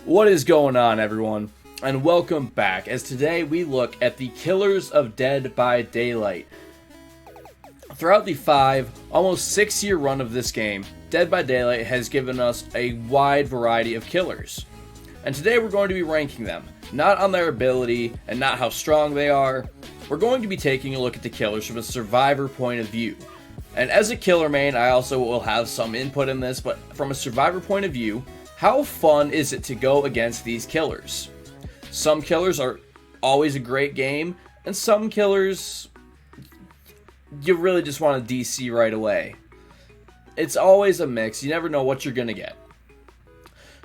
What is going on, everyone? And welcome back, as today we look at the killers of Dead by Daylight. Throughout the almost 6-year run of this game, Dead by Daylight has given us a wide variety of killers. And today we're going to be ranking them, not on their ability and not how strong they are. We're going to be taking a look at the killers from a survivor point of view. And as a killer main, I also will have some input in this, but from a survivor point of view, how fun is it to go against these killers? Some killers are always a great game, and some killers you really just want to DC right away. It's always a mix. You never know what you're going to get.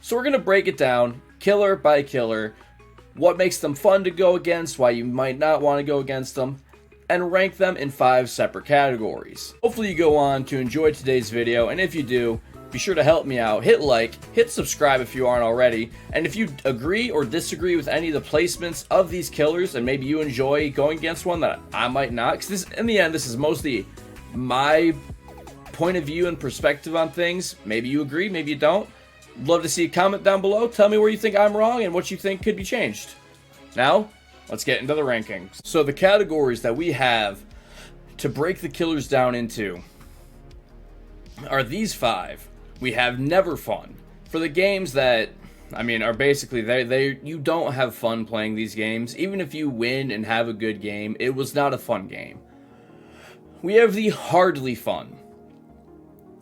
So we're going to break it down, killer by killer, what makes them fun to go against, why you might not want to go against them, and rank them in 5 separate categories. Hopefully you go on to enjoy today's video, and if you do, be sure to help me out. Hit like, hit subscribe if you aren't already, and if you agree or disagree with any of the placements of these killers, and maybe you enjoy going against one that I might not, because in the end, this is mostly my point of view and perspective on things. Maybe you agree, maybe you don't. Love to see a comment down below. Tell me where you think I'm wrong and what you think could be changed. Now, let's get into the rankings. So the categories that we have to break the killers down into are these 5. We have never fun. For the games that, are basically, you don't have fun playing these games. Even if you win and have a good game, it was not a fun game. We have the hardly fun.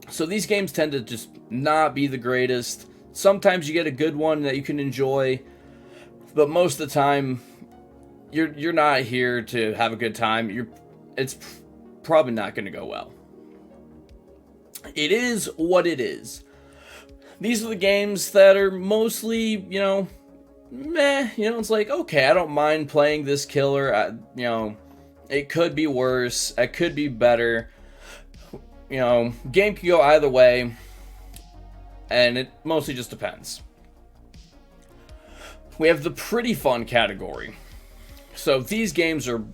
So these games tend to just not be the greatest. Sometimes you get a good one that you can enjoy, but most of the time, you're not here to have a good time. It's probably not going to go well. It is what it is. These are the games that are mostly, meh. It's like, okay, I don't mind playing this killer. It could be worse. It could be better. Game can go either way, and it mostly just depends. We have the pretty fun category. So these games are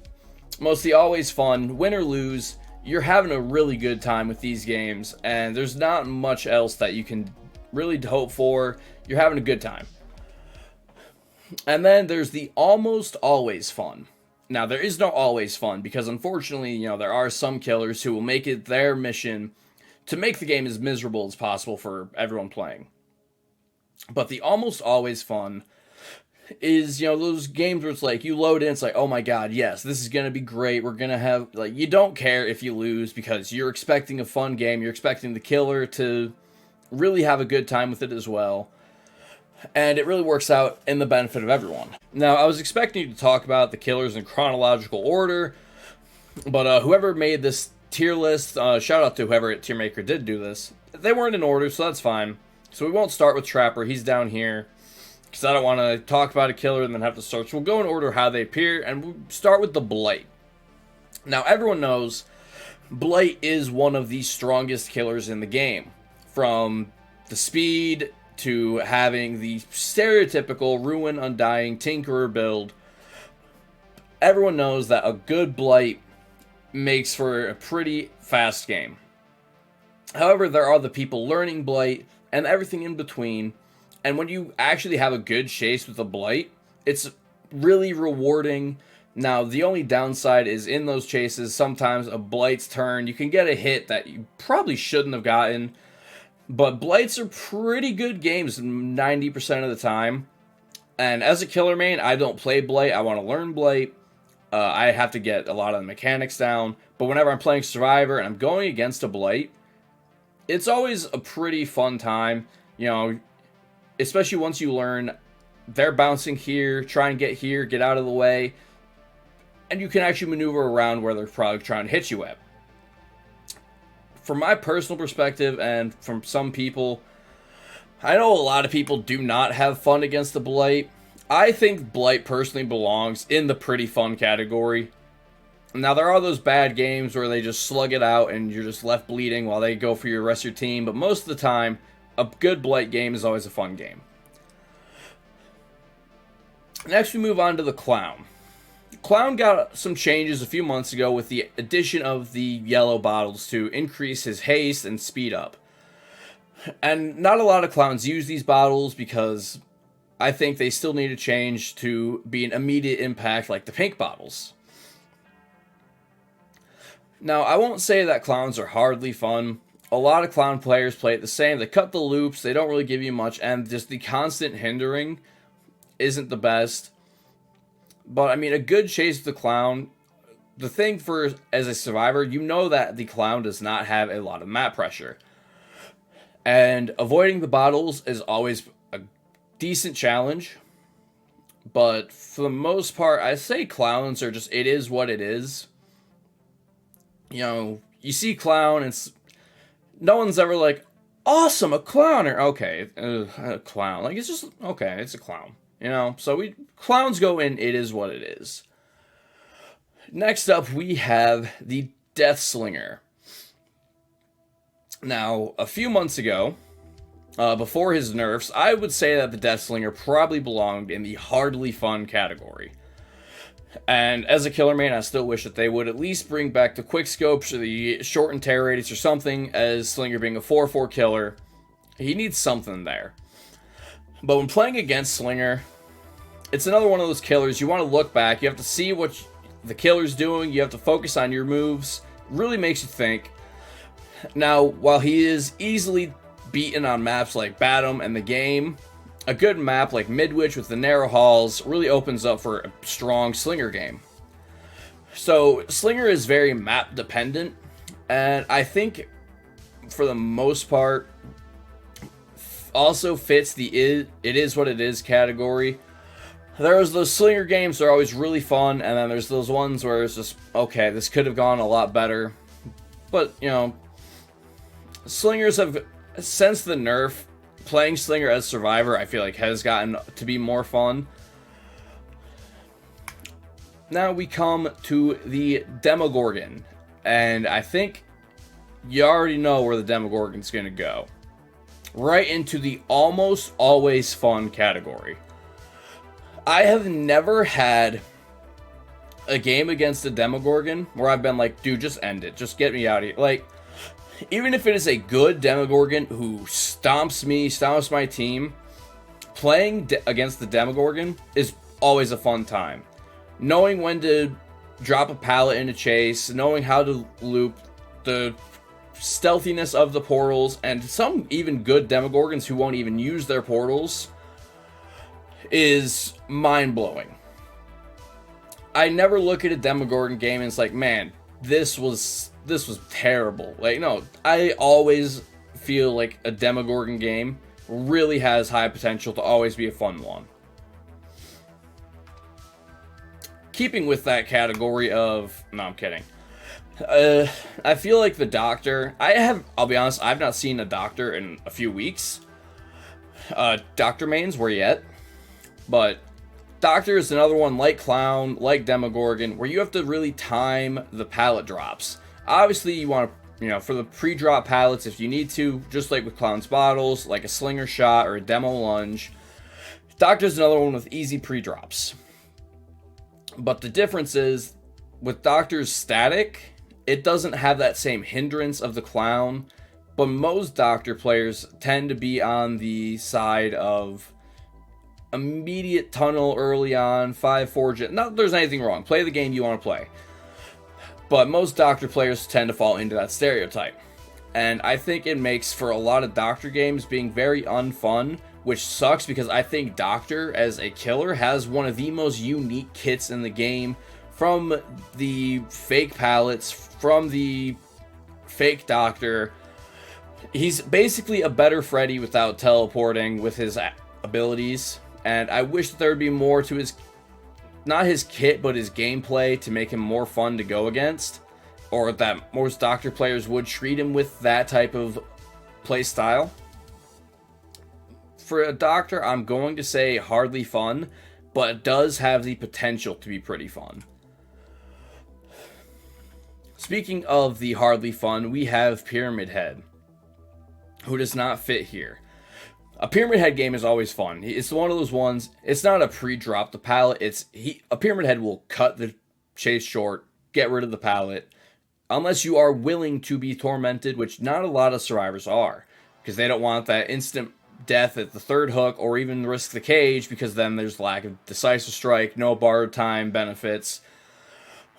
mostly always fun, win or lose. You're having a really good time with these games, and there's not much else that you can really hope for. You're having a good time. And then there's the almost always fun. Now, there is no always fun, because unfortunately, there are some killers who will make it their mission to make the game as miserable as possible for everyone playing. But the almost always fun is, those games where it's like, you load in, it's like, oh my god, yes, this is going to be great, we're going to have, you don't care if you lose, because you're expecting a fun game, you're expecting the killer to really have a good time with it as well, and it really works out in the benefit of everyone. Now, I was expecting you to talk about the killers in chronological order, but whoever made this tier list, shout out to whoever at Tier Maker did do this, they weren't in order, so that's fine. So we won't start with Trapper, he's down here, because I don't want to talk about a killer and then have to search. We'll go in order how they appear, and we'll start with the Blight. Now, everyone knows Blight is one of the strongest killers in the game. From the speed to having the stereotypical Ruin, Undying, Tinkerer build. Everyone knows that a good Blight makes for a pretty fast game. However, there are the people learning Blight and everything in between. And when you actually have a good chase with a Blight, it's really rewarding. Now, the only downside is in those chases, sometimes a Blight's turn, you can get a hit that you probably shouldn't have gotten. But Blights are pretty good games 90% of the time. And as a killer main, I don't play Blight. I want to learn Blight. I have to get a lot of the mechanics down. But whenever I'm playing Survivor and I'm going against a Blight, it's always a pretty fun time. Especially once you learn they're bouncing here, try and get here, get out of the way. And you can actually maneuver around where they're probably trying to hit you at. From my personal perspective, and from some people, I know a lot of people do not have fun against the Blight. I think Blight personally belongs in the pretty fun category. Now, there are those bad games where they just slug it out and you're just left bleeding while they go for your rest of your team, but most of the time, a good Blight game is always a fun game. Next, we move on to the Clown. Clown got some changes a few months ago with the addition of the yellow bottles to increase his haste and speed up. And not a lot of clowns use these bottles because I think they still need to change to be an immediate impact like the pink bottles. Now, I won't say that clowns are hardly fun. A lot of clown players play it the same. They cut the loops, they don't really give you much, and just the constant hindering isn't the best. But, I mean, a good chase with the clown, the thing for, as a survivor, you know that the clown does not have a lot of map pressure. And avoiding the bottles is always a decent challenge. But for the most part, I say clowns are just, it is what it is. You know, you see clown, and no one's ever like, awesome, a clown, or okay, a clown. Like, it's just, okay, it's a clown. You know, so clowns go in, it is what it is. Next up, we have the Death Slinger. Now, a few months ago, before his nerfs, I would say that the Death Slinger probably belonged in the hardly fun category. And as a killer main, I still wish that they would at least bring back the quick scopes or the shortened terror radius or something, as Slinger being a 4/4 killer. He needs something there. But when playing against Slinger, it's another one of those killers. You want to look back, you have to see what the killer's doing, you have to focus on your moves. Really makes you think. Now, while he is easily beaten on maps like Batum and the Game, a good map like Midwich with the narrow halls really opens up for a strong Slinger game. So, Slinger is very map dependent, and I think for the most part also fits the it is what it is category. There's those Slinger games that are always really fun, and then there's those ones where it's just, okay, this could have gone a lot better. But, you know, Slingers have, since the nerf, playing Slinger as Survivor, I feel like, has gotten to be more fun. Now we come to the Demogorgon, and I think you already know where the Demogorgon's going to go. Right into the almost always fun category. I have never had a game against a Demogorgon where I've been like, dude, just end it. Just get me out of here. Like, even if it is a good Demogorgon who stomps my team, playing against the Demogorgon is always a fun time. Knowing when to drop a pallet in a chase, knowing how to loop, the stealthiness of the portals, and some even good Demogorgons who won't even use their portals is mind-blowing. I never look at a Demogorgon game and it's like, man, this was terrible. Like, no, I always feel like a Demogorgon game really has high potential to always be a fun one. Keeping with that category of, no, I'm kidding. I feel like the Doctor, I'll be honest, I've not seen a Doctor in a few weeks. Doctor mains, where yet? But Doctor is another one like Clown, like Demogorgon, where you have to really time the pallet drops. Obviously, you want to, you know, for the pre-drop pallets, if you need to, just like with Clown's bottles, like a Slinger shot or a Demo lunge. Doctor's another one with easy pre-drops. But the difference is, with Doctor's static, it doesn't have that same hindrance of the Clown, but most Doctor players tend to be on the side of immediate tunnel early on, 5-4, not that there's anything wrong, play the game you want to play. But most Doctor players tend to fall into that stereotype. And I think it makes for a lot of Doctor games being very unfun, which sucks because I think Doctor as a killer has one of the most unique kits in the game, from the fake pallets, from the fake Doctor. He's basically a better Freddy without teleporting with his abilities. And I wish that there would be more to his, not his kit, but his gameplay to make him more fun to go against. Or that most Doctor players would treat him with that type of play style. For a Doctor, I'm going to say hardly fun, but it does have the potential to be pretty fun. Speaking of the hardly fun, we have Pyramid Head, who does not fit here. A Pyramid Head game is always fun. It's one of those ones, it's not a pre-drop the pallet, a Pyramid Head will cut the chase short, get rid of the pallet, unless you are willing to be tormented, which not a lot of survivors are, because they don't want that instant death at the third hook, or even risk the cage, because then there's lack of decisive strike, no borrowed time benefits,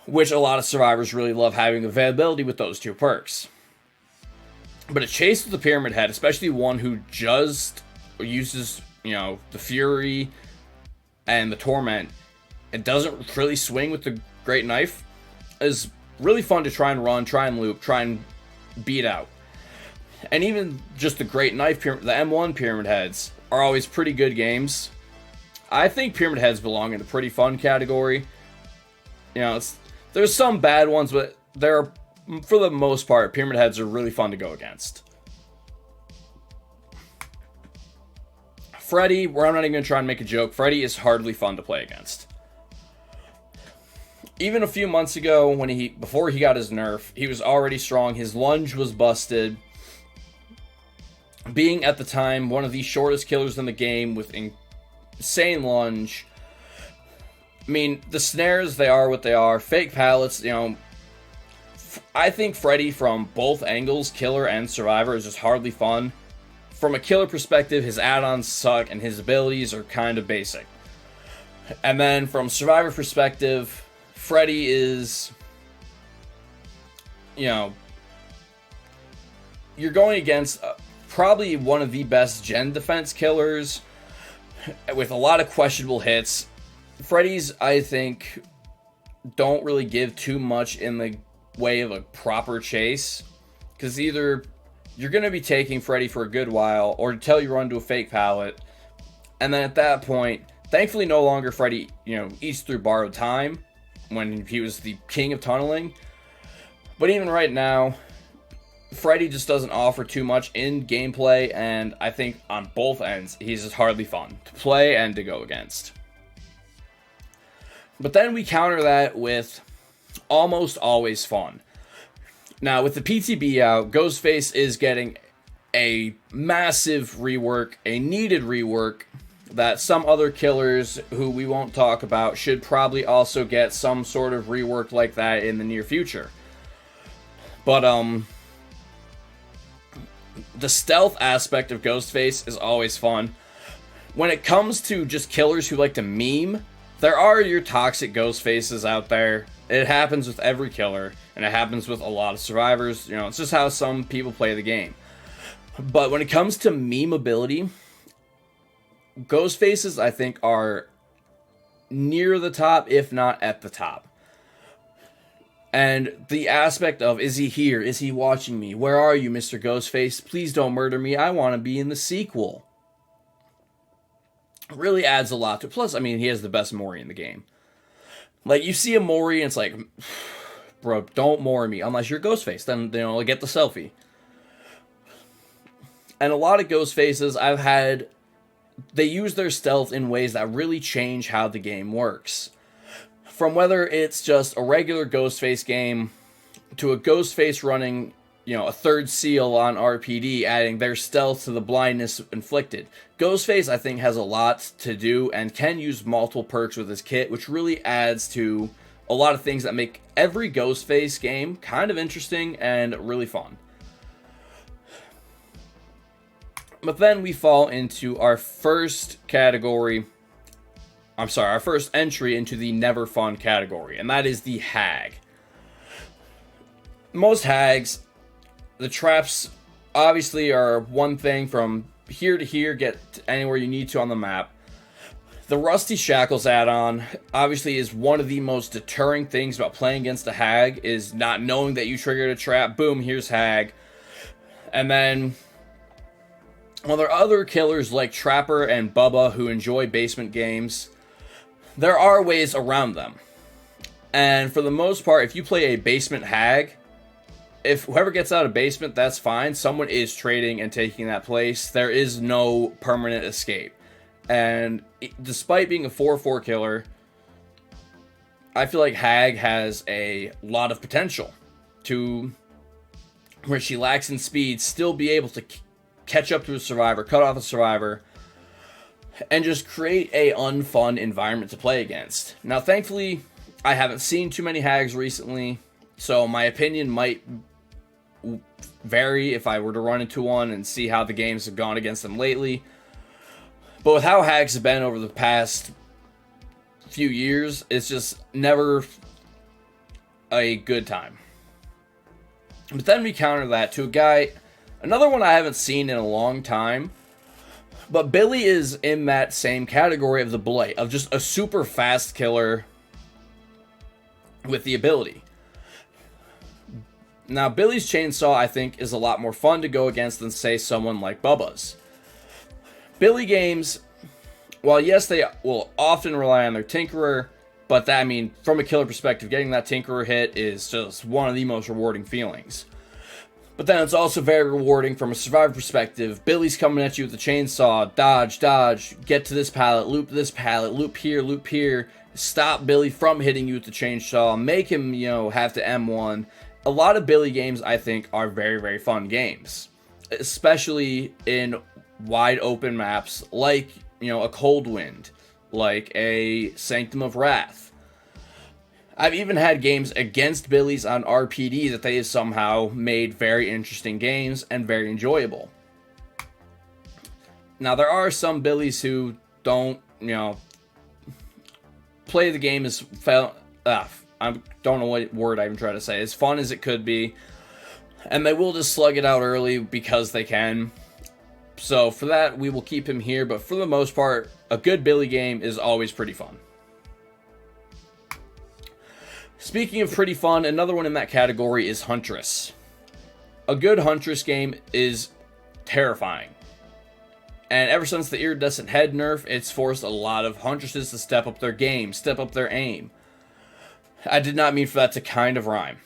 which a lot of survivors really love having availability with those two perks. But a chase with the Pyramid Head, especially one who just uses, the Fury and the Torment, it doesn't really swing with the Great Knife, is really fun to try and run, try and loop, try and beat out. And even just the Great Knife, the M1 Pyramid Heads, are always pretty good games. I think Pyramid Heads belong in the pretty fun category. There's some bad ones, but for the most part, Pyramid Heads are really fun to go against. Freddy, where I'm not even going to try and make a joke, Freddy is hardly fun to play against. Even a few months ago, before he got his nerf, he was already strong. His lunge was busted. Being, at the time, one of the shortest killers in the game with insane lunge. I mean, the snares, they are what they are. Fake pallets, I think Freddy, from both angles, killer and survivor, is just hardly fun. From a killer perspective, his add-ons suck and his abilities are kind of basic. And then from survivor perspective, Freddy is, you're going against probably one of the best gen defense killers with a lot of questionable hits. Freddy's, I think, don't really give too much in the way of a proper chase, because either you're going to be taking Freddy for a good while, or until you run to a fake pallet, and then at that point, thankfully no longer Freddy, eats through borrowed time, when he was the king of tunneling, but even right now, Freddy just doesn't offer too much in gameplay, and I think on both ends, he's just hardly fun to play and to go against. But then we counter that with almost always fun. Now, with the PTB out, Ghostface is getting a massive rework, a needed rework, that some other killers who we won't talk about should probably also get some sort of rework like that in the near future. But, the stealth aspect of Ghostface is always fun. When it comes to just killers who like to meme, there are your toxic Ghostfaces out there. It happens with every killer, and it happens with a lot of survivors. It's just how some people play the game. But when it comes to memeability, Ghostfaces, I think, are near the top, if not at the top. And the aspect of, is he here? Is he watching me? Where are you, Mr. Ghostface? Please don't murder me. I want to be in the sequel. Really adds a lot to it. Plus, he has the best Mori in the game. Like, you see a Mori, and it's like, bro, don't Mori me. Unless you're Ghostface. Then, get the selfie. And a lot of Ghostfaces I've had, they use their stealth in ways that really change how the game works. From whether it's just a regular Ghostface game to a Ghostface running, a third seal on RPD, adding their stealth to the blindness inflicted. Ghostface, I think, has a lot to do and can use multiple perks with his kit, which really adds to a lot of things that make every Ghostface game kind of interesting and really fun. But then we fall into our first entry into the never fun category, and that is the Hag. Most Hags, the traps obviously are one thing from here to here, get to anywhere you need to on the map. The Rusty Shackles add-on obviously is one of the most deterring things about playing against a Hag, is not knowing that you triggered a trap. Boom, here's Hag. And then, while there are other killers like Trapper and Bubba who enjoy basement games, there are ways around them. And for the most part, if you play a basement Hag, if whoever gets out of basement, that's fine. Someone is trading and taking that place. There is no permanent escape. And despite being a 4-4 killer, I feel like Hag has a lot of potential to, where she lacks in speed, still be able to catch up to a survivor, cut off a survivor, and just create a unfun environment to play against. Now, thankfully, I haven't seen too many Hags recently, so my opinion might vary if I were to run into one and see how the games have gone against them lately. But with how hags have been over the past few years, it's just never a good time. But then we counter that to a guy, another one I haven't seen in a long time, but Billy is in that same category of the Blight, of just a super fast killer with the ability. Now, Billy's chainsaw, I think, is a lot more fun to go against than, say, someone like Bubba's. Billy games, while yes, they will often rely on their Tinkerer, but that, I mean, from a killer perspective, getting that Tinkerer hit is just one of the most rewarding feelings. But then it's also very rewarding from a survivor perspective. Billy's coming at you with the chainsaw, dodge, dodge, get to this pallet, loop here, stop Billy from hitting you with the chainsaw, make him, have to M1. A lot of Billy games, I think, are very, very fun games. Especially in wide open maps like, a Cold Wind, like a Sanctum of Wrath. I've even had games against Billies on RPD that they have somehow made very interesting games and very enjoyable. Now, there are some Billies who don't, play the game as I don't know what word I'm trying to say, as fun as it could be, and they will just slug it out early because they can. So for that, we will keep him here, but for the most part, a good Billy game is always pretty fun. Speaking of pretty fun, another one in that category is Huntress. A good Huntress game is terrifying. And ever since the Iridescent Head nerf, it's forced a lot of Huntresses to step up their game, step up their aim. I did not mean for that to kind of rhyme.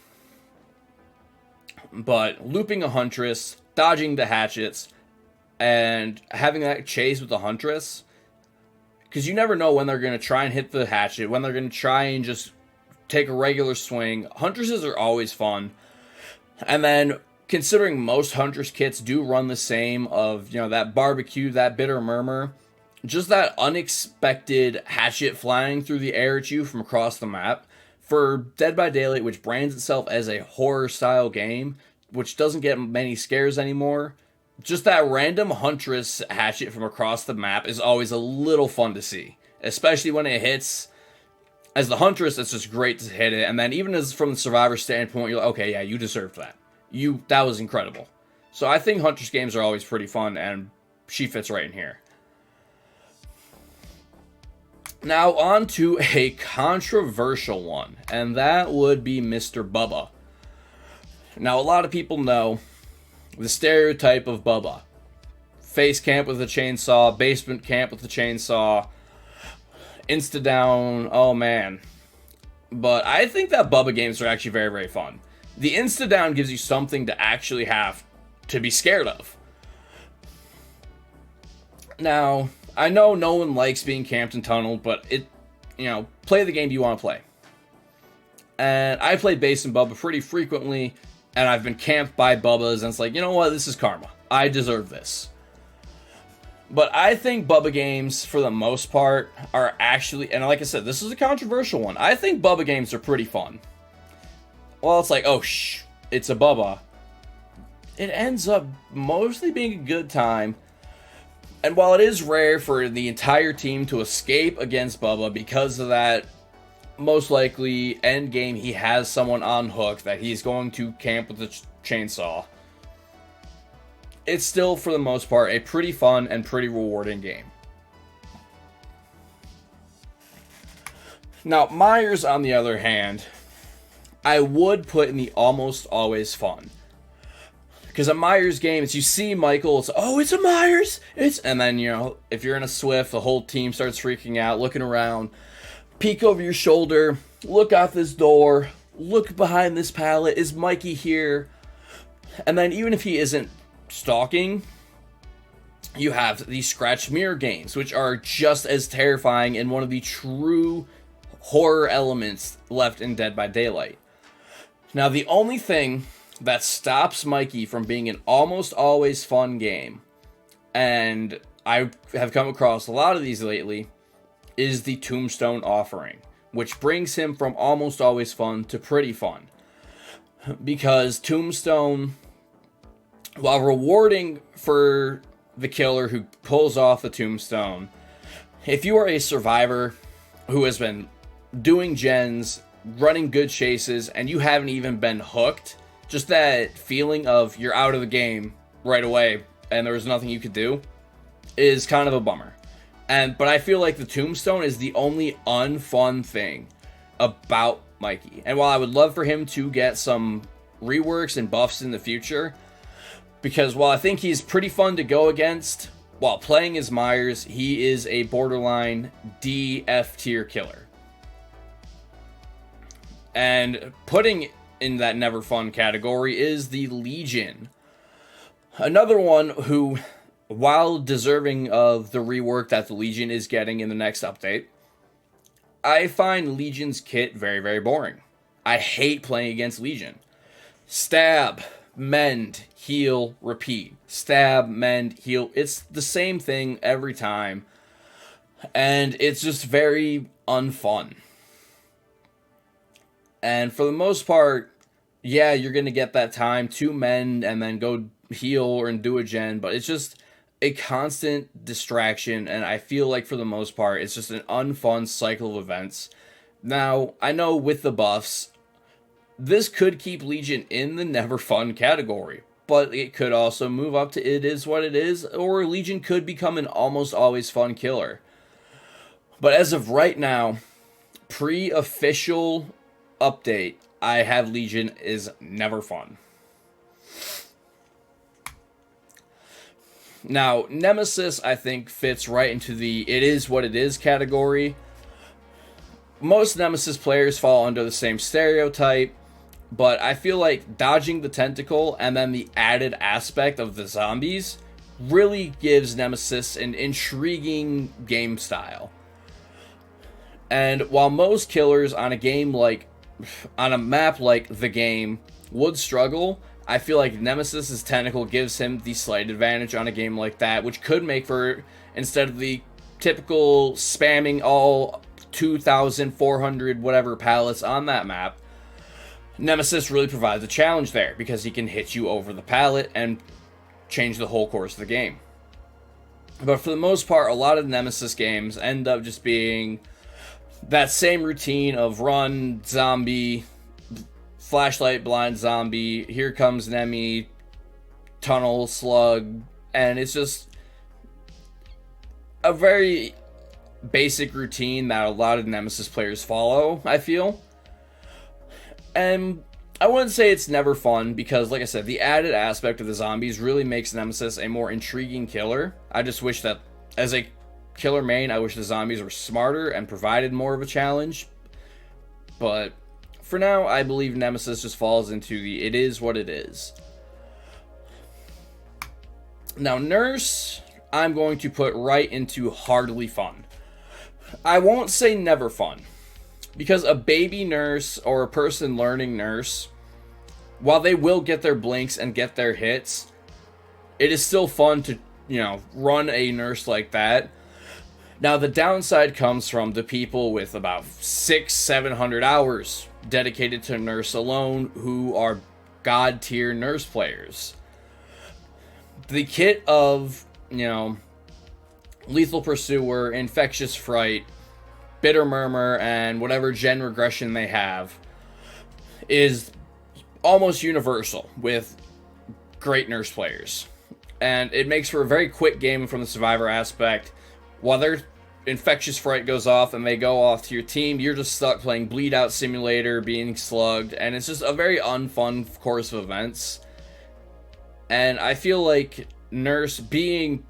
But looping a Huntress, dodging the hatchets, and having that chase with the Huntress, because you never know when they're going to try and hit the hatchet, when they're going to try and just take a regular swing. Huntresses are always fun. And then, considering most Huntress kits do run the same of, that barbecue, that bitter murmur, just that unexpected hatchet flying through the air at you from across the map, for Dead by Daylight, which brands itself as a horror-style game, which doesn't get many scares anymore, just that random Huntress hatchet from across the map is always a little fun to see. Especially when it hits. As the Huntress, it's just great to hit it. And then even as from the Survivor standpoint, you're like, okay, yeah, you deserved that. That was incredible. So I think Huntress games are always pretty fun, and she fits right in here. Now on to a controversial one, and that would be Mr. Bubba. Now a lot of people know the stereotype of Bubba. Face camp with a chainsaw, basement camp with a chainsaw, insta-down, oh man. But I think that Bubba games are actually very, very fun. The insta-down gives you something to actually have to be scared of. Now, I know no one likes being camped and tunneled, but play the game you want to play. And I play base and Bubba pretty frequently, and I've been camped by Bubba's, and it's like, you know what, this is karma. I deserve this. But I think Bubba games, for the most part, are actually, and like I said, this is a controversial one. I think Bubba games are pretty fun. Well, it's like, it's a Bubba. It ends up mostly being a good time. And while it is rare for the entire team to escape against Bubba because of that, most likely end game he has someone on hook that he's going to camp with the chainsaw, it's still, for the most part, a pretty fun and pretty rewarding game. Now, Myers, on the other hand, I would put in the almost always fun. Because a Myers game, it's you see Michael, it's a Myers! And then, if you're in a Swift, the whole team starts freaking out, looking around, peek over your shoulder, look out this door, look behind this pallet, is Mikey here? And then even if he isn't stalking, you have these scratch mirror games, which are just as terrifying and one of the true horror elements left in Dead by Daylight. Now, the only thing that stops Mikey from being an almost always fun game, and I have come across a lot of these lately, is the Tombstone offering, which brings him from almost always fun to pretty fun. Because Tombstone while rewarding for the killer who pulls off the tombstone, if you are a survivor who has been doing gens, running good chases, and you haven't even been hooked, just that feeling of you're out of the game right away and there was nothing you could do is kind of a bummer. But I feel like the tombstone is the only unfun thing about Mikey. And while I would love for him to get some reworks and buffs in the future, because while I think he's pretty fun to go against while playing as Myers, he is a borderline D, F tier killer. And putting in that never fun category is the Legion. Another one who, while deserving of the rework that the Legion is getting in the next update, I find Legion's kit very, very boring. I hate playing against Legion. Stab, mend, heal, repeat. Stab, mend, heal. It's the same thing every time. And it's just very unfun. And for the most part, yeah, you're going to get that time to mend and then go heal and do a gen, but it's just a constant distraction, and I feel like for the most part, it's just an unfun cycle of events. Now, I know with the buffs, this could keep Legion in the never fun category, but it could also move up to it is what it is, or Legion could become an almost always fun killer. But as of right now, pre-official update, I have Legion is never fun. Now, Nemesis, I think, fits right into the it is what it is category. Most Nemesis players fall under the same stereotype, but I feel like dodging the tentacle and then the added aspect of the zombies really gives Nemesis an intriguing game style. And while most killers on a map like the game would struggle, I feel like Nemesis' tentacle gives him the slight advantage on a game like that, which could make for, instead of the typical spamming all 2,400 whatever pallets on that map, Nemesis really provides a challenge there, because he can hit you over the pallet and change the whole course of the game. But for the most part, a lot of Nemesis games end up just being that same routine of run, zombie, flashlight, blind zombie, here comes Nemi, tunnel, slug, and it's just a very basic routine that a lot of Nemesis players follow, I feel. And I wouldn't say it's never fun, because, like I said, the added aspect of the zombies really makes Nemesis a more intriguing killer. I just wish that, as a killer main, I wish the zombies were smarter and provided more of a challenge. But for now, I believe Nemesis just falls into the it is what it is. Now, Nurse, I'm going to put right into hardly fun. I won't say never fun, because a baby nurse or a person learning Nurse, while they will get their blinks and get their hits, it is still fun to, run a Nurse like that. Now, the downside comes from the people with about 600-700 hours dedicated to Nurse alone, who are god tier Nurse players. The kit of, Lethal Pursuer, Infectious Fright, Bitter Murmur, and whatever gen regression they have is almost universal with great Nurse players. And it makes for a very quick game from the survivor aspect. While their Infectious Fright goes off and they go off to your team, you're just stuck playing Bleed Out Simulator, being slugged, and it's just a very unfun course of events. And I feel like Nurse being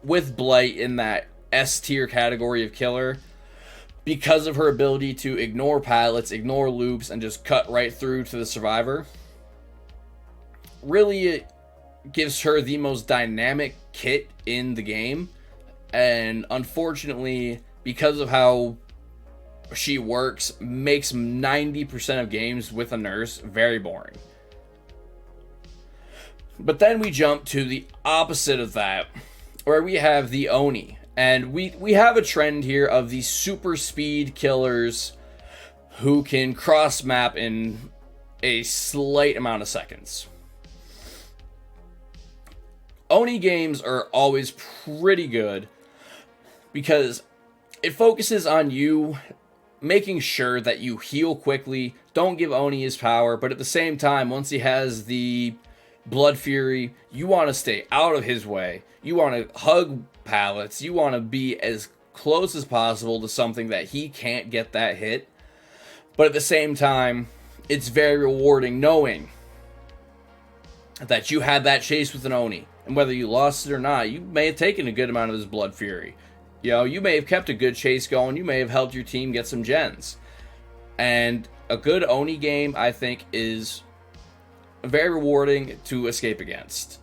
with Blight in that S tier category of killer, because of her ability to ignore pallets, ignore loops, and just cut right through to the survivor, really gives her the most dynamic kit in the game. And unfortunately, because of how she works, makes 90% of games with a Nurse very boring. But then we jump to the opposite of that, where we have the Oni. And we have a trend here of these super speed killers who can cross map in a slight amount of seconds. Oni games are always pretty good because it focuses on you making sure that you heal quickly. Don't give Oni his power, but at the same time, once he has the Blood Fury, you want to stay out of his way. You want to hug pallets. You want to be as close as possible to something that he can't get that hit. But at the same time, it's very rewarding knowing that you had that chase with an Oni. And whether you lost it or not, you may have taken a good amount of his Blood Fury. You know, you may have kept a good chase going. You may have helped your team get some gens. And a good Oni game, I think, is very rewarding to escape against.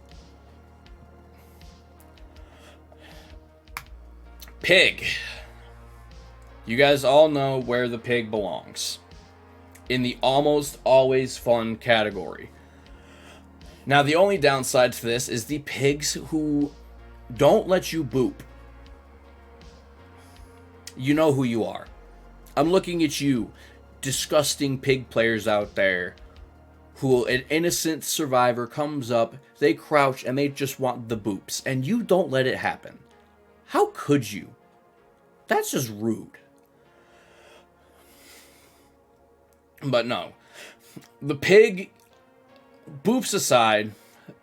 Pig. You guys all know where the pig belongs. In the almost always fun category. Now, the only downside to this is the pigs who don't let you boop. You know who you are. I'm looking at you, disgusting pig players out there, who an innocent survivor comes up, they crouch, and they just want the boops, and you don't let it happen. How could you? That's just rude. But no. The pig, boops aside,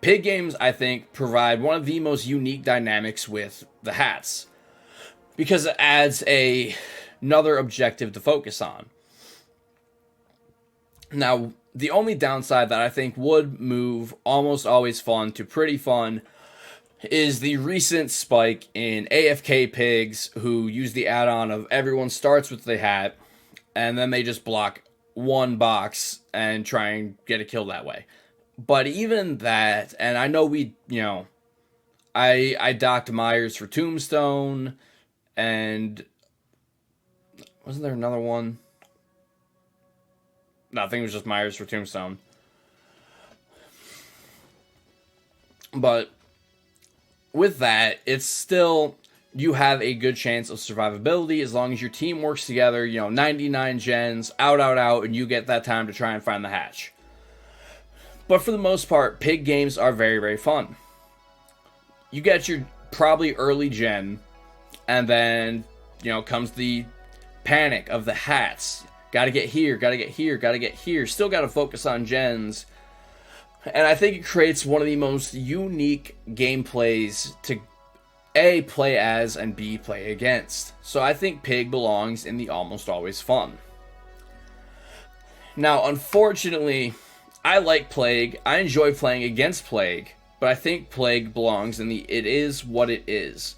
pig games, I think, provide one of the most unique dynamics with the hats. Because it adds another objective to focus on. Now, the only downside that I think would move almost always fun to pretty fun is the recent spike in AFK pigs who use the add-on of everyone starts with the hat and then they just block one box and try and get a kill that way. But even that, and I know I docked Myers for Tombstone, and wasn't there another one? No, I think it was just Myers for Tombstone. But with that, it's still, you have a good chance of survivability as long as your team works together, 99 gens, out, and you get that time to try and find the hatch. But for the most part, pig games are very, very fun. You get your probably early gen, and then, comes the panic of the hats. Gotta get here, gotta get here, gotta get here. Still gotta focus on gens. And I think it creates one of the most unique gameplays to A, play as, and B, play against. So I think Pig belongs in the almost always fun. Now, unfortunately, I like Plague. I enjoy playing against Plague. But I think Plague belongs in the it is what it is.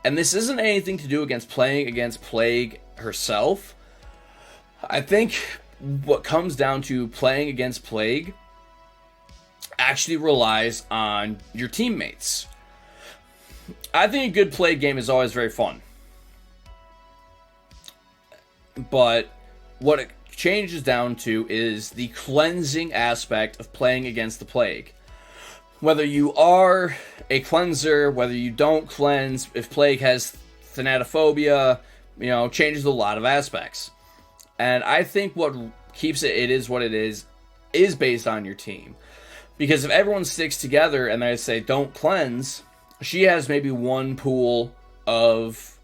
And this isn't anything to do against playing against Plague herself. I think what comes down to playing against Plague actually relies on your teammates. I think a good Plague game is always very fun. But what it changes down to is the cleansing aspect of playing against the Plague. Whether you are a cleanser, whether you don't cleanse, if Plague has thanatophobia, changes a lot of aspects. And I think what keeps it is what it is based on your team. Because if everyone sticks together and they say, don't cleanse, she has maybe one pool of,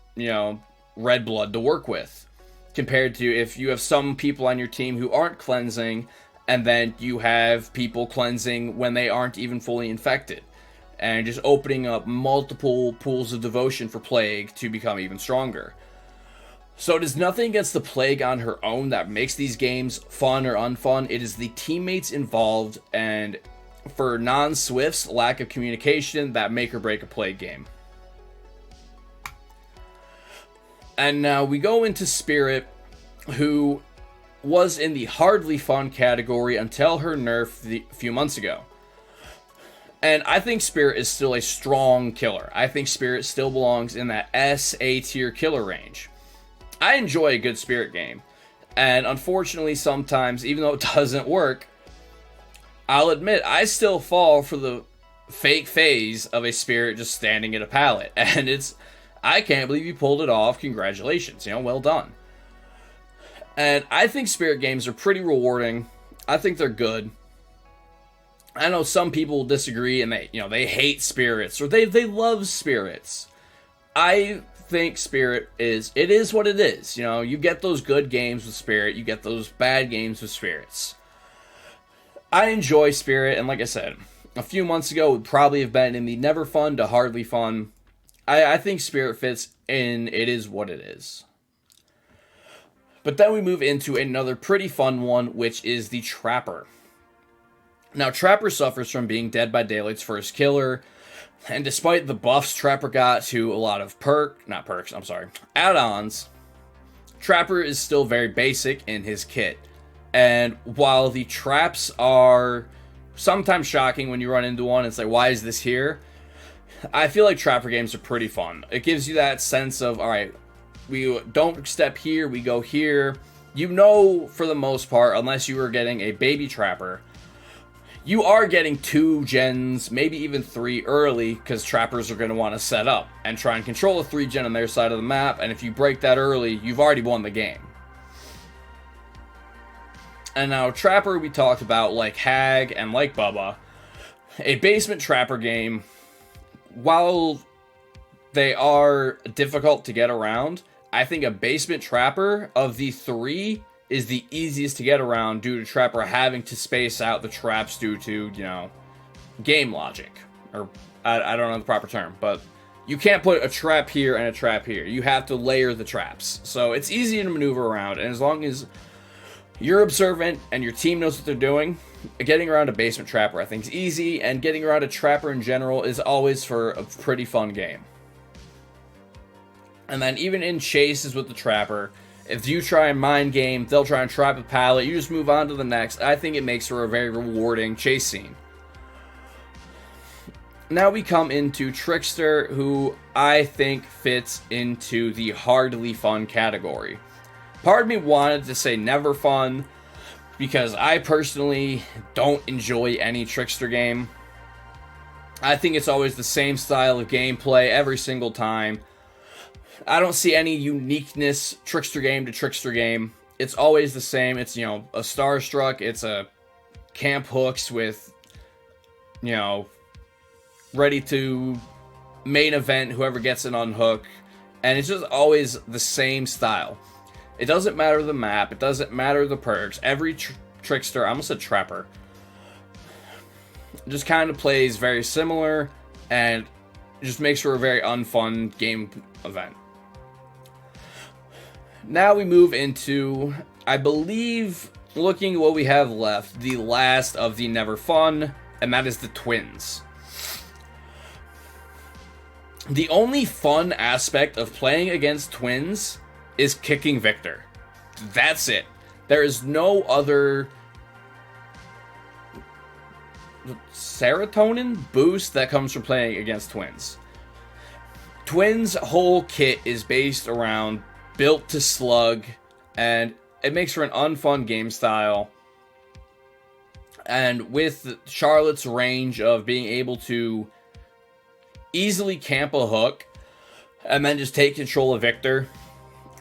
red blood to work with. Compared to if you have some people on your team who aren't cleansing, and then you have people cleansing when they aren't even fully infected. And just opening up multiple pools of devotion for Plague to become even stronger. So it is nothing against the Plague on her own that makes these games fun or unfun. It is the teammates involved and for non-Swifts, lack of communication that make or break a Plague game. And now we go into Spirit, who was in the hardly fun category until her nerf a few months ago. And I think Spirit is still a strong killer. I think Spirit still belongs in that S-A tier killer range. I enjoy a good Spirit game. And unfortunately, sometimes, even though it doesn't work, I'll admit, I still fall for the fake phase of a Spirit just standing at a pallet. And I can't believe you pulled it off. Congratulations. Well done. And I think Spirit games are pretty rewarding. I think they're good. I know some people disagree and they hate spirits or they love spirits. I think Spirit is what it is. You get those good games with Spirit, you get those bad games with Spirits. I enjoy Spirit, and like I said, a few months ago would probably have been in the never fun to hardly fun. I think Spirit fits in it is what it is. But then we move into another pretty fun one, which is the Trapper. Now, Trapper suffers from being Dead by Daylight's first killer, and despite the buffs Trapper got to a lot of add-ons, Trapper is still very basic in his kit. And while the traps are sometimes shocking when you run into one, it's like, why is this here? I feel like Trapper games are pretty fun. It gives you that sense of, alright, we don't step here, we go here. For the most part, unless you were getting a baby Trapper, you are getting 2 gens, maybe even 3 early, because Trappers are going to want to set up and try and control a 3 gen on their side of the map, and if you break that early, you've already won the game. And now, Trapper we talked about, like Hag and like Bubba. A basement Trapper game, while they are difficult to get around, I think a basement Trapper of the 3 is the easiest to get around due to Trapper having to space out the traps due to, game logic. Or, I don't know the proper term, but you can't put a trap here and a trap here. You have to layer the traps. So it's easy to maneuver around, and as long as you're observant and your team knows what they're doing, getting around a basement Trapper I think is easy, and getting around a Trapper in general is always for a pretty fun game. And then even in chases with the Trapper, if you try and mind game, they'll try and trap a pallet, you just move on to the next. I think it makes for a very rewarding chase scene. Now we come into Trickster, who I think fits into the hardly fun category. Part of me wanted to say never fun, because I personally don't enjoy any Trickster game. I think it's always the same style of gameplay every single time. I don't see any uniqueness Trickster game to Trickster game. It's always the same. It's, a Starstruck. It's a Camp Hooks with, ready to main event whoever gets it on hook. And it's just always the same style. It doesn't matter the map. It doesn't matter the perks. Every Trickster, I almost said Trapper, just kind of plays very similar and just makes for a very unfun game event. Now we move into, I believe, looking at what we have left, the last of the never fun, and that is the Twins. The only fun aspect of playing against Twins is kicking Victor. That's it. There is no other serotonin boost that comes from playing against Twins. Twins' whole kit is based around built to slug, and it makes for an unfun game style. And with Charlotte's range of being able to easily camp a hook and then just take control of Victor,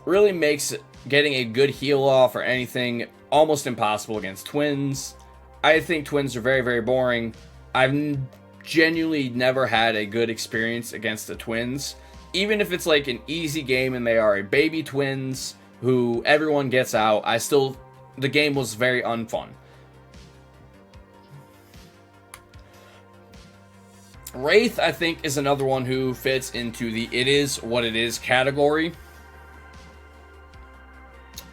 really makes getting a good heal off or anything almost impossible against Twins. I think Twins are very, very boring. I've genuinely never had a good experience against the Twins. Even if it's like an easy game and they are a baby Twins who everyone gets out, the game was very unfun. Wraith, I think, is another one who fits into the it is what it is category.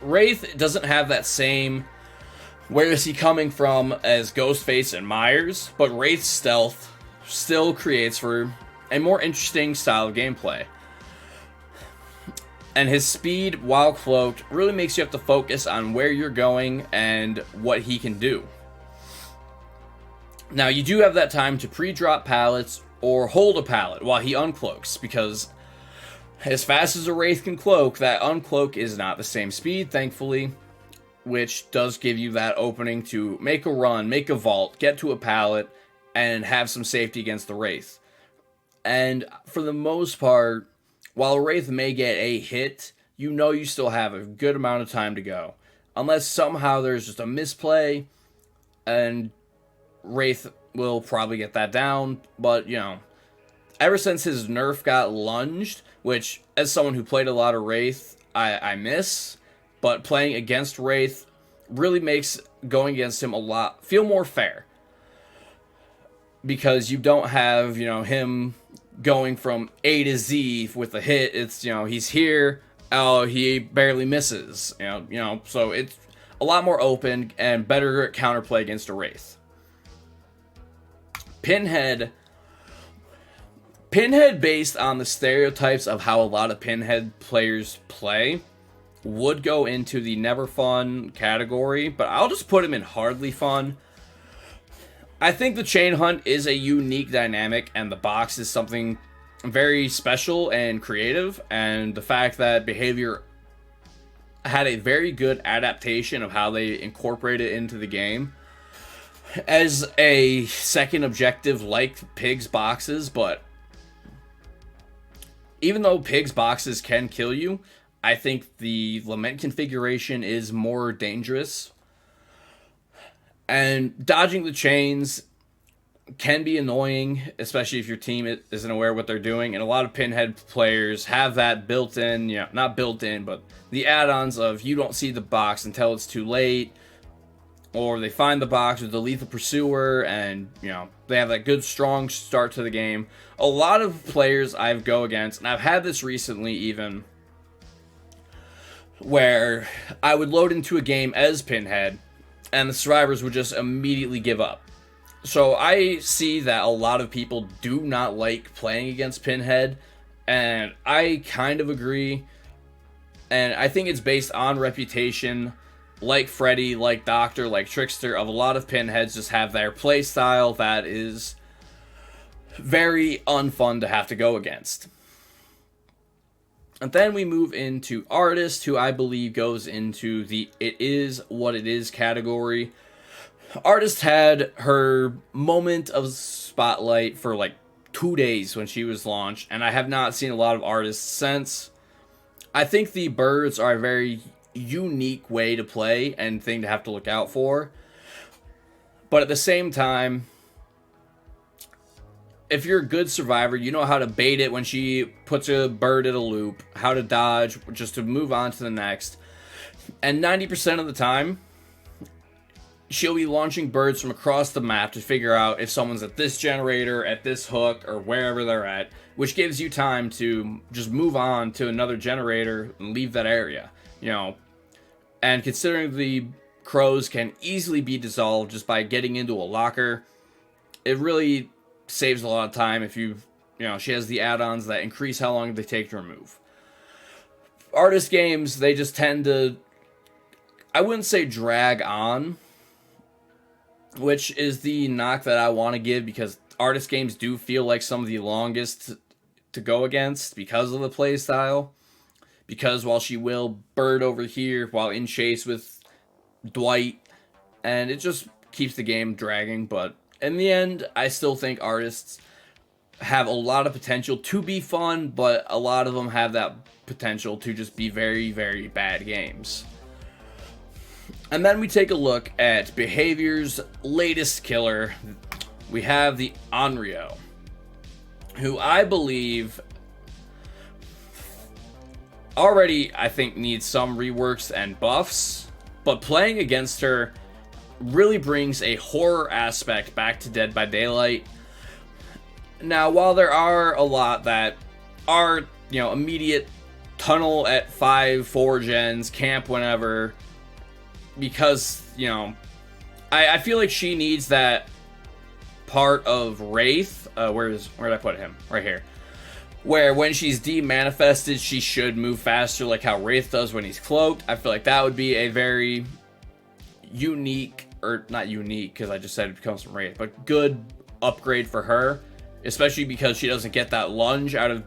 Wraith doesn't have that same where is he coming from as Ghostface and Myers, but Wraith's stealth still creates for a more interesting style of gameplay. And his speed, while cloaked, really makes you have to focus on where you're going and what he can do. Now, you do have that time to pre-drop pallets or hold a pallet while he uncloaks, because as fast as a Wraith can cloak, that uncloak is not the same speed, thankfully, which does give you that opening to make a run, make a vault, get to a pallet, and have some safety against the Wraith. And for the most part, while a Wraith may get a hit, you still have a good amount of time to go. Unless somehow there's just a misplay, and Wraith will probably get that down, but, you know, ever since his nerf got lunged, which, as someone who played a lot of Wraith, I miss, but playing against Wraith really makes going against him feel more fair. Because you don't have, you know, him going from A to Z with a hit. It's, you know, he's here, oh, he barely misses. You know, so it's a lot more open and better counterplay against a Wraith. Pinhead, based on the stereotypes of how a lot of Pinhead players play, would go into the never fun category, but I'll just put him in hardly fun. I think the chain hunt is a unique dynamic, and the box is something very special and creative, and the fact that Behavior had a very good adaptation of how they incorporate it into the game as a second objective like Pig's boxes, but even though Pig's boxes can kill you, I think the Lament configuration is more dangerous. And dodging the chains can be annoying, especially if your team isn't aware of what they're doing. And a lot of Pinhead players have that built in, you know, not built in, but the add-ons of you don't see the box until it's too late. Or they find the box with the Lethal Pursuer, and, you know, they have that good, strong start to the game. A lot of players I go against, and I've had this recently even, where I would load into a game as Pinhead, and the survivors would just immediately give up. So I see that a lot of people do not like playing against Pinhead, and I kind of agree. And I think it's based on reputation, like Freddy, like Doctor, like Trickster, of a lot of Pinheads just have their play style that is very unfun to have to go against. And then we move into Artist, who I believe goes into the It Is What It Is category. Artist had her moment of spotlight for like 2 days when she was launched, and I have not seen a lot of Artists since. I think the birds are a very unique way to play and thing to have to look out for. But at the same time, if you're a good survivor, you know how to bait it when she puts a bird in a loop, how to dodge, just to move on to the next. And 90% of the time, she'll be launching birds from across the map to figure out if someone's at this generator, at this hook, or wherever they're at, which gives you time to just move on to another generator and leave that area, you know. And considering the crows can easily be dissolved just by getting into a locker, it really saves a lot of time if you know, she has the add-ons that increase how long they take to remove. Artist games, they just tend to, I wouldn't say drag on, which is the knock that I want to give, because artist games do feel like some of the longest to go against because of the play style. Because while she will bird over here while in chase with Dwight, and it just keeps the game dragging. But in the end, I still think artists have a lot of potential to be fun, but a lot of them have that potential to just be very, very bad games. And then we take a look at Behavior's latest killer. We have the Onryo, who I believe already, I think, needs some reworks and buffs, but playing against her really brings a horror aspect back to Dead by Daylight. Now, while there are a lot that are, you know, immediate tunnel at 5-4 gens, camp whenever, because, you know, I feel like she needs that part of Wraith. Where did I put him? Right here. Where when she's de-manifested, she should move faster like how Wraith does when he's cloaked. I feel like that would be a very unique, or not unique because I just said it comes from Wraith, but good upgrade for her. Especially because she doesn't get that lunge out of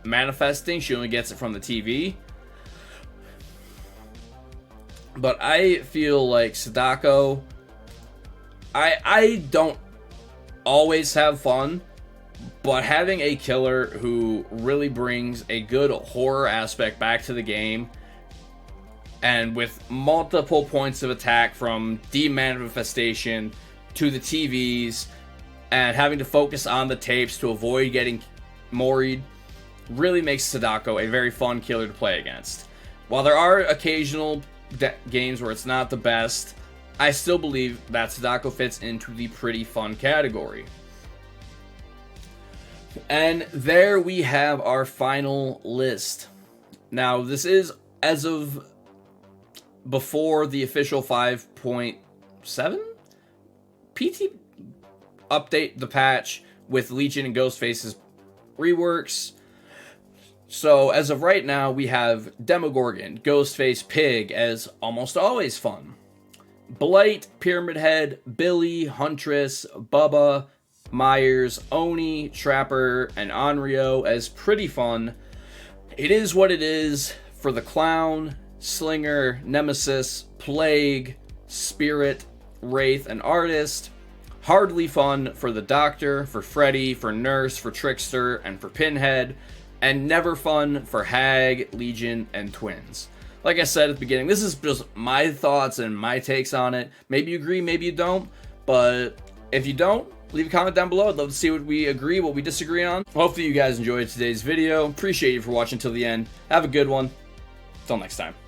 manifesting. She only gets it from the TV. But I feel like Sadako, I don't always have fun, but having a killer who really brings a good horror aspect back to the game, and with multiple points of attack from demanifestation to the TVs and having to focus on the tapes to avoid getting moried really makes Sadako a very fun killer to play against. While there are occasional games where it's not the best, I still believe that Sadako fits into the pretty fun category. And there we have our final list. Now, this is as of before the official 5.7 PT update, the patch with Legion and Ghostface's reworks. So as of right now, we have Demogorgon, Ghostface, Pig as almost always fun. Blight, Pyramid Head, Billy, Huntress, Bubba, Myers, Oni, Trapper, and Onryo as pretty fun. It is what it is for the Clown, Slinger, Nemesis, Plague, Spirit, Wraith, and Artist. Hardly fun for the Doctor, for Freddy, for Nurse, for Trickster, and for Pinhead. And never fun for Hag, Legion, and Twins. Like I said at the beginning, this is just my thoughts and my takes on it. Maybe you agree, maybe you don't. But if you don't, leave a comment down below. I'd love to see what we agree, what we disagree on. Hopefully you guys enjoyed today's video. Appreciate you for watching till the end. Have a good one. Till next time.